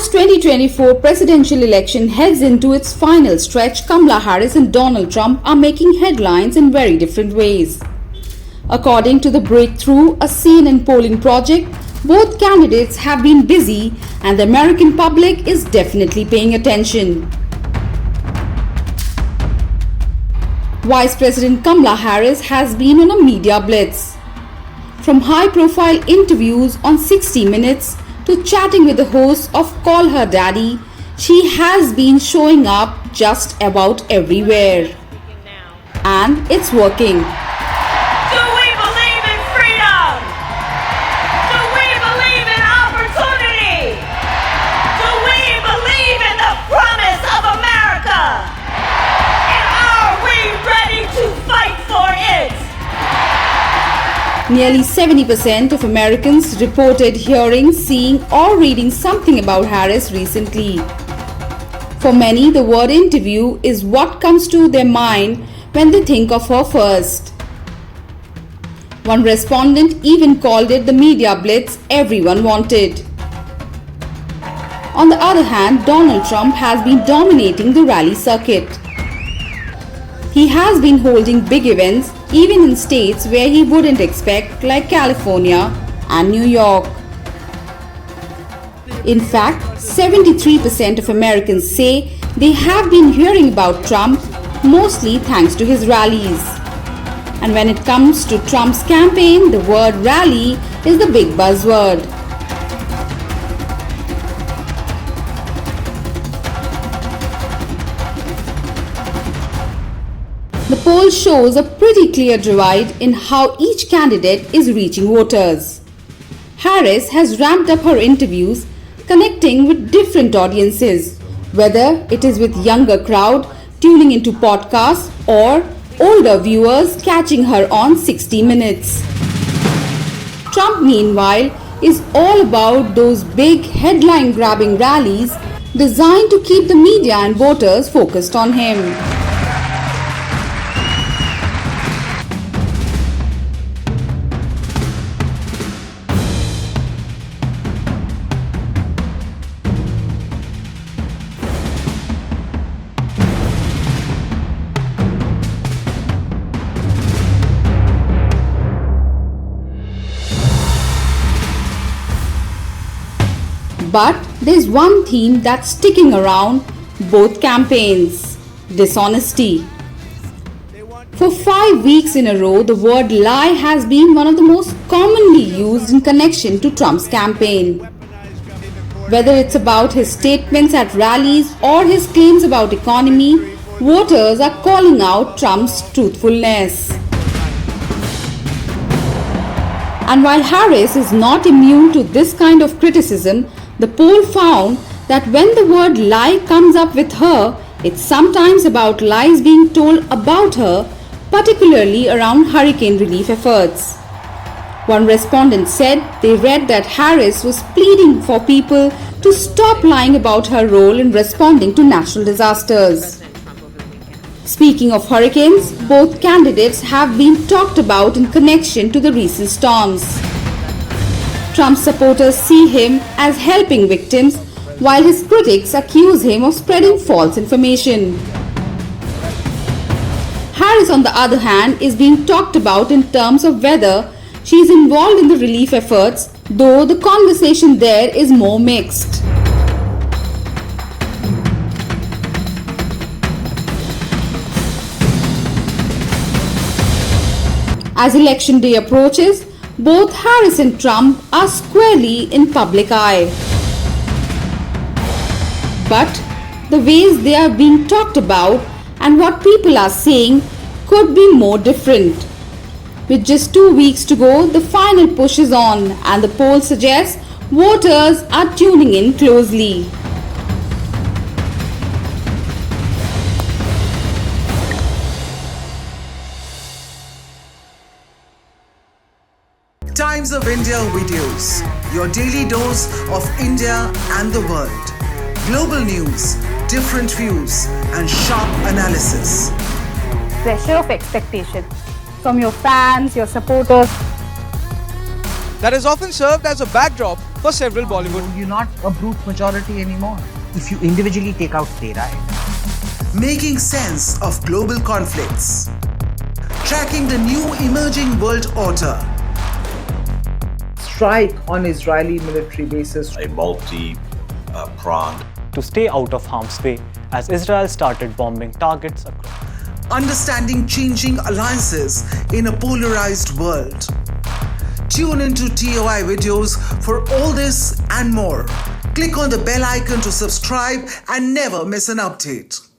As 2024 presidential election heads into its final stretch, Kamala Harris and Donald Trump are making headlines in very different ways. According to the Breakthrough, a CNN polling project, both candidates have been busy and the American public is definitely paying attention. Vice President Kamala Harris has been on a media blitz. From high-profile interviews on 60 Minutes to chatting with the host of Call Her Daddy, she has been showing up just about everywhere. And it's working. Do we believe in freedom? Do we believe in opportunity? Do we believe in the promise of America? And are we ready to fight for it? Nearly 70% of Americans reported hearing, seeing or reading something about Harris recently. For many, the word interview is what comes to their mind when they think of her first. One respondent even called it the media blitz everyone wanted. On the other hand, Donald Trump has been dominating the rally circuit. He has been holding big events even in states where he wouldn't expect, like California and New York. In fact, 73% of Americans say they have been hearing about Trump mostly thanks to his rallies. And when it comes to Trump's campaign, the word rally is the big buzzword. The poll shows a pretty clear divide in how each candidate is reaching voters. Harris has ramped up her interviews, connecting with different audiences, whether it is with younger crowd tuning into podcasts or older viewers catching her on 60 Minutes. Trump, meanwhile, is all about those big headline-grabbing rallies designed to keep the media and voters focused on him. But there's one theme that's sticking around both campaigns: dishonesty. For 5 weeks in a row, the word lie has been one of the most commonly used in connection to Trump's campaign. Whether it's about his statements at rallies or his claims about economy, voters are calling out Trump's truthfulness. And while Harris is not immune to this kind of criticism, the poll found that when the word lie comes up with her, it's sometimes about lies being told about her, particularly around hurricane relief efforts. One respondent said they read that Harris was pleading for people to stop lying about her role in responding to natural disasters. Speaking of hurricanes, both candidates have been talked about in connection to the recent storms. Trump supporters see him as helping victims, while his critics accuse him of spreading false information. Harris, on the other hand, is being talked about in terms of whether she is involved in the relief efforts, though the conversation there is more mixed. As election day approaches, both Harris and Trump are squarely in public eye. But the ways they are being talked about and what people are saying could be more different. With just 2 weeks to go, the final push is on, and the poll suggests voters are tuning in closely. Times of India videos, your daily dose of India and the world. Global news, different views, and sharp analysis. Pressure of expectation from your fans, your supporters. that has often served as a backdrop for several Bollywood. You're not a brute majority anymore. If you individually take out Tera, Making sense of global conflicts. Tracking the new emerging world order. strike on Israeli military bases. A multi-pronged to stay out of harm's way as Israel started bombing targets across. Understanding changing alliances in a polarized world. Tune into TOI videos for all this and more. Click on the bell icon to subscribe and never miss an update.